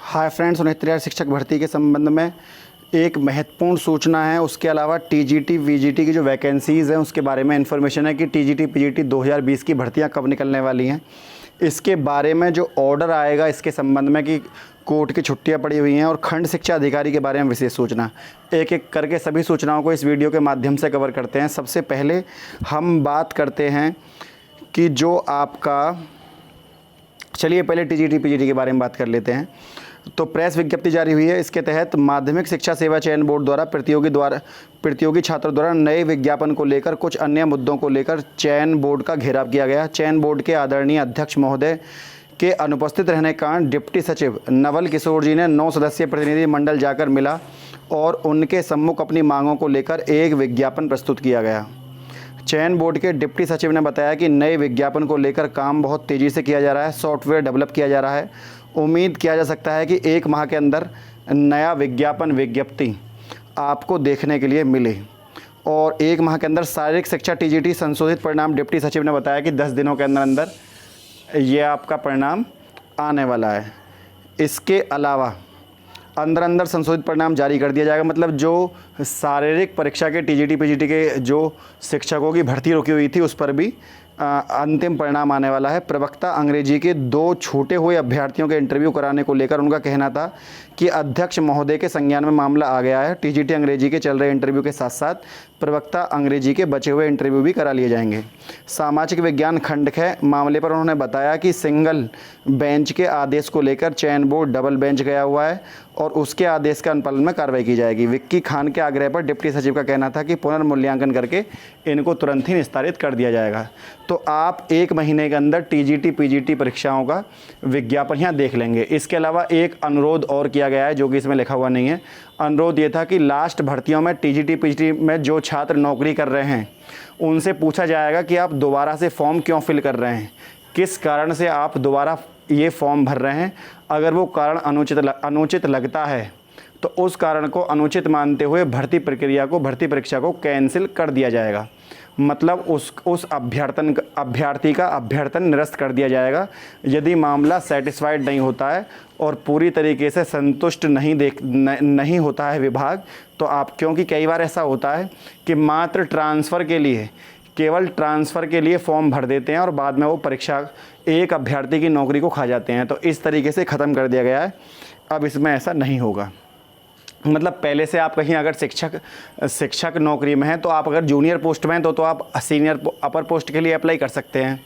Hi friends, उन्नत शिक्षक भर्ती के संबंध में एक महत्वपूर्ण सूचना है। उसके अलावा टीजीटी वीजीटी की जो वैकेंसीज़ हैं उसके बारे में इन्फॉर्मेशन है कि टीजीटी पीजीटी 2020 की भर्तियां कब निकलने वाली हैं। इसके बारे में जो ऑर्डर आएगा इसके संबंध में कि कोर्ट की छुट्टियां पड़ी हुई हैं और खंड शिक्षा अधिकारी के बारे में विशेष सूचना, एक एक करके सभी सूचनाओं को इस वीडियो के माध्यम से कवर करते हैं। सबसे पहले हम बात करते हैं कि जो आपका, चलिए पहले टीजीटी पीजीटी के बारे में बात कर लेते हैं। तो प्रेस विज्ञप्ति जारी हुई है। इसके तहत माध्यमिक शिक्षा सेवा चयन बोर्ड द्वारा प्रतियोगी छात्रों द्वारा नए विज्ञापन को लेकर कुछ अन्य मुद्दों को लेकर चयन बोर्ड का घेराव किया गया। चयन बोर्ड के आदरणीय अध्यक्ष महोदय के अनुपस्थित रहने के कारण डिप्टी सचिव नवल किशोर जी ने 9 सदस्यीय प्रतिनिधि मंडल जाकर मिला और उनके सम्मुख अपनी मांगों को लेकर एक विज्ञापन प्रस्तुत किया गया। चयन बोर्ड के डिप्टी सचिव ने बताया कि नए विज्ञापन को लेकर काम बहुत तेज़ी से किया जा रहा है, सॉफ्टवेयर डेवलप किया जा रहा है। उम्मीद किया जा सकता है कि 1 माह के अंदर नया विज्ञप्ति आपको देखने के लिए मिले और 1 माह के अंदर शारीरिक शिक्षा टीजीटी संशोधित परिणाम डिप्टी सचिव ने बताया कि 10 दिनों के अंदर ये आपका परिणाम आने वाला है। इसके अलावा अंदर संशोधित परिणाम जारी कर दिया जाएगा। मतलब जो शारीरिक परीक्षा के टीजीटी पीजीटी के जो शिक्षकों की भर्ती रुकी हुई थी उस पर भी अंतिम परिणाम आने वाला है। प्रवक्ता अंग्रेजी के 2 छूटे हुए अभ्यर्थियों के इंटरव्यू कराने को लेकर उनका कहना था कि अध्यक्ष महोदय के संज्ञान में मामला आ गया है। टीजीटी अंग्रेजी के चल रहे इंटरव्यू के साथ साथ प्रवक्ता अंग्रेजी के बचे हुए इंटरव्यू भी करा लिए जाएंगे। सामाजिक विज्ञान खंड के मामले पर उन्होंने बताया कि सिंगल बेंच के आदेश को लेकर चयन बोर्ड डबल बेंच गया हुआ है और उसके आदेश का अनुपालन में कार्रवाई की जाएगी। विक्की खान के आग्रह पर डिप्टी सचिव का कहना था कि पुनर्मूल्यांकन करके इनको तुरंत ही निस्तारित कर दिया जाएगा। तो आप 1 महीने के अंदर टीजीटी पीजीटी परीक्षाओं का विज्ञापन यहाँ देख लेंगे। इसके अलावा एक अनुरोध और किया गया है जो कि इसमें लिखा हुआ नहीं है। अनुरोध ये था कि लास्ट भर्तियों में टीजीटी पीजीटी में जो छात्र नौकरी कर रहे हैं उनसे पूछा जाएगा कि आप दोबारा से फॉर्म क्यों फिल कर रहे हैं, किस कारण से आप दोबारा ये फॉर्म भर रहे हैं। अगर वो कारण अनुचित लगता है तो उस कारण को अनुचित मानते हुए भर्ती परीक्षा को कैंसिल कर दिया जाएगा। मतलब उस अभ्यर्थी का अभ्यर्थन निरस्त कर दिया जाएगा। यदि मामला सेटिस्फाइड नहीं होता है और पूरी तरीके से संतुष्ट नहीं होता है विभाग, तो आप, क्योंकि कई बार ऐसा होता है कि मात्र केवल ट्रांसफ़र के लिए फॉर्म भर देते हैं और बाद में वो परीक्षा एक अभ्यर्थी की नौकरी को खा जाते हैं। तो इस तरीके से ख़त्म कर दिया गया है। अब इसमें ऐसा नहीं होगा। मतलब पहले से आप कहीं अगर शिक्षक नौकरी में हैं तो आप अगर जूनियर पोस्ट में हैं तो आप सीनियर अपर पोस्ट के लिए अप्लाई कर सकते हैं।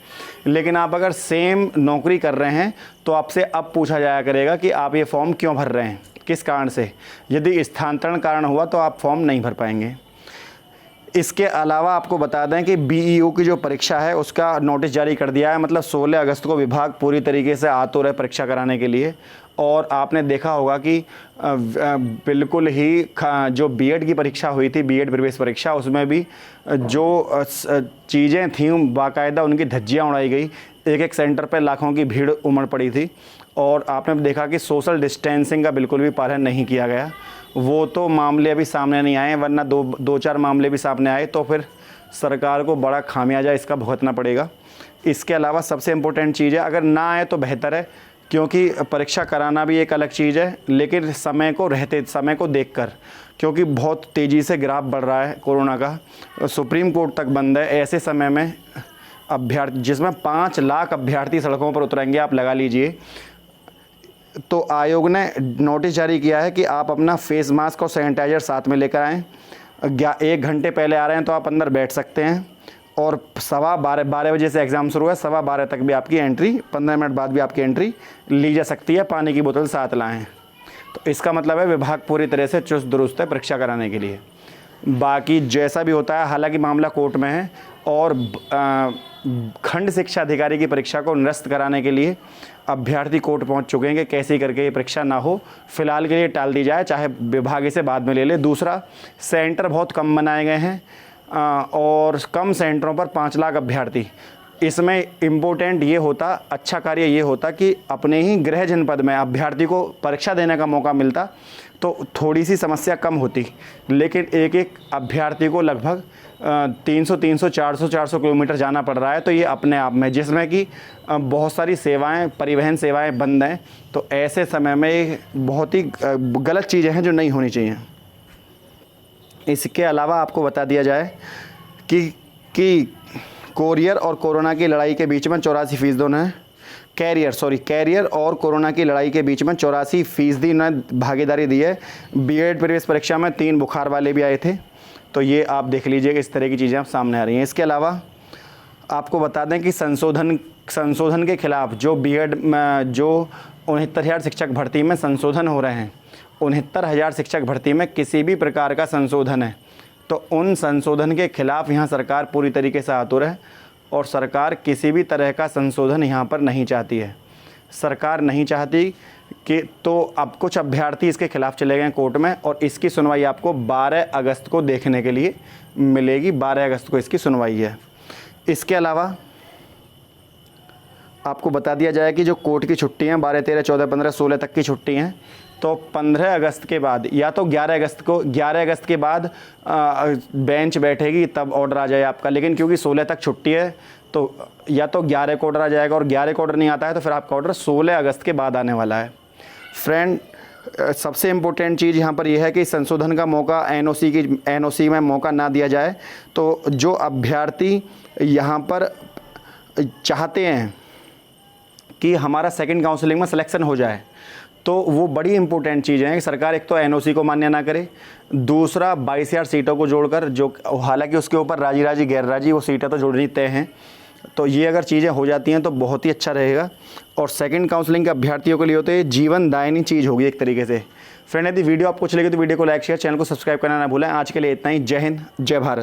लेकिन आप अगर सेम नौकरी कर रहे हैं तो आपसे अब पूछा जाया करेगा कि आप ये फॉर्म क्यों भर रहे हैं, किस कारण से। यदि स्थानांतरण कारण हुआ तो आप फॉर्म नहीं भर पाएंगे। इसके अलावा आपको बता दें कि बीईओ की जो परीक्षा है उसका नोटिस जारी कर दिया है। मतलब 16 अगस्त को विभाग पूरी तरीके से आतुर है परीक्षा कराने के लिए। और आपने देखा होगा कि बिल्कुल ही जो बीएड की परीक्षा हुई थी, बीएड प्रवेश परीक्षा, उसमें भी जो चीज़ें थीं बाकायदा उनकी धज्जियाँ उड़ाई गई। एक सेंटर पर लाखों की भीड़ उमड़ पड़ी थी और आपने देखा कि सोशल डिस्टेंसिंग का बिल्कुल भी पालन नहीं किया गया। वो तो मामले अभी सामने नहीं आए, वरना 2-4 मामले भी सामने आए तो फिर सरकार को बड़ा खामियाजा इसका भुगतना पड़ेगा। इसके अलावा सबसे इम्पोर्टेंट चीज़ है, अगर ना आए तो बेहतर है, क्योंकि परीक्षा कराना भी एक अलग चीज़ है, लेकिन समय को देखकर, क्योंकि बहुत तेज़ी से ग्राफ बढ़ रहा है कोरोना का, सुप्रीम कोर्ट तक बंद है। ऐसे समय में जिसमें 5 लाख अभ्यर्थी सड़कों पर उतरेंगे, आप लगा लीजिए। तो आयोग ने नोटिस जारी किया है कि आप अपना फेस मास्क और सैनिटाइज़र साथ में लेकर आएँ। 1 घंटे पहले आ रहे हैं तो आप अंदर बैठ सकते हैं और 12:15 बजे से एग्ज़ाम शुरू है, 12:15 तक भी आपकी एंट्री, 15 मिनट बाद भी आपकी एंट्री ली जा सकती है। पानी की बोतल साथ लाएँ। तो इसका मतलब है विभाग पूरी तरह से चुस्त दुरुस्त है परीक्षा कराने के लिए। बाकी जैसा भी होता है, हालांकि मामला कोर्ट में है और खंड शिक्षा अधिकारी की परीक्षा को निरस्त कराने के लिए अभ्यर्थी कोर्ट पहुंच चुके हैं कि कैसे करके ये परीक्षा ना हो, फिलहाल के लिए टाल दी जाए, चाहे विभाग इसे बाद में ले ले। दूसरा, सेंटर बहुत कम बनाए गए हैं और कम सेंटरों पर 5 लाख अभ्यर्थी, इसमें इम्पोर्टेंट ये होता, अच्छा कार्य ये होता कि अपने ही गृह जनपद में अभ्यर्थी को परीक्षा देने का मौका मिलता तो थोड़ी सी समस्या कम होती। लेकिन एक एक अभ्यर्थी को लगभग 300 400 किलोमीटर जाना पड़ रहा है, तो ये अपने आप में, जिसमें कि बहुत सारी सेवाएं, परिवहन सेवाएं बंद हैं, तो ऐसे समय में ये बहुत ही गलत चीज़ें हैं जो नहीं होनी चाहिए। इसके अलावा आपको बता दिया जाए कि कोरियर और कोरोना की लड़ाई के बीच में 84% उन्हें कैरियर और कोरोना की लड़ाई के बीच में 84% उन्हें भागीदारी दी है। बीएड प्रवेश परीक्षा में 3 बुखार वाले भी आए थे, तो ये आप देख लीजिए, इस तरह की चीज़ें आप सामने आ रही हैं। इसके अलावा आपको बता दें कि संशोधन के खिलाफ जो बीएड में जो 69,000 शिक्षक भर्ती में संशोधन हो रहे हैं, 69,000 शिक्षक भर्ती में किसी भी प्रकार का संशोधन है तो उन संशोधन के खिलाफ यहाँ सरकार पूरी तरीके से आतुर है और सरकार किसी भी तरह का संशोधन यहाँ पर नहीं चाहती है। सरकार नहीं चाहती कि, तो अब कुछ अभ्यर्थी इसके खिलाफ चले गए कोर्ट में और इसकी सुनवाई आपको 12 अगस्त को देखने के लिए मिलेगी। 12 अगस्त को इसकी सुनवाई है। इसके अलावा आपको बता दिया जाए कि जो कोर्ट की छुट्टी हैं 12, 13, 14, 15, 16 तक की छुट्टी हैं, तो 15 अगस्त के बाद या तो 11 अगस्त के बाद बेंच बैठेगी, तब ऑर्डर आ जाए आपका। लेकिन क्योंकि 16 तक छुट्टी है तो या तो 11 को ऑर्डर आ जाएगा, और 11 को ऑर्डर नहीं आता है तो फिर आपका ऑर्डर 16 अगस्त के बाद आने वाला है। फ्रेंड, सबसे इम्पोर्टेंट चीज़ यहाँ पर यह है कि संशोधन का मौका एनओसी में मौका ना दिया जाए। तो जो अभ्यर्थी यहाँ पर चाहते हैं कि हमारा सेकंड काउंसलिंग में सिलेक्शन हो जाए, तो वो बड़ी इंपॉर्टेंट चीज़ है कि सरकार एक तो एनओसी को मान्य ना करे, दूसरा 22,000 सीटों को जोड़कर, जो हालांकि उसके ऊपर राजी गैर राजी वो सीटें तो जोड़नी तय हैं, तो ये अगर चीज़ें हो जाती हैं तो बहुत ही अच्छा रहेगा। और सेकंड काउंसलिंग के अभ्यर्थियों के लिए तो ये जीवन दायिनी चीज़ होगी एक तरीके से। फ्रेंड, यदि वीडियो आपको अच्छी लगी तो वीडियो को लाइक शेयर, चैनल को सब्सक्राइब करना ना भूलें। आज के लिए इतना ही। जय हिंद, जय भारत।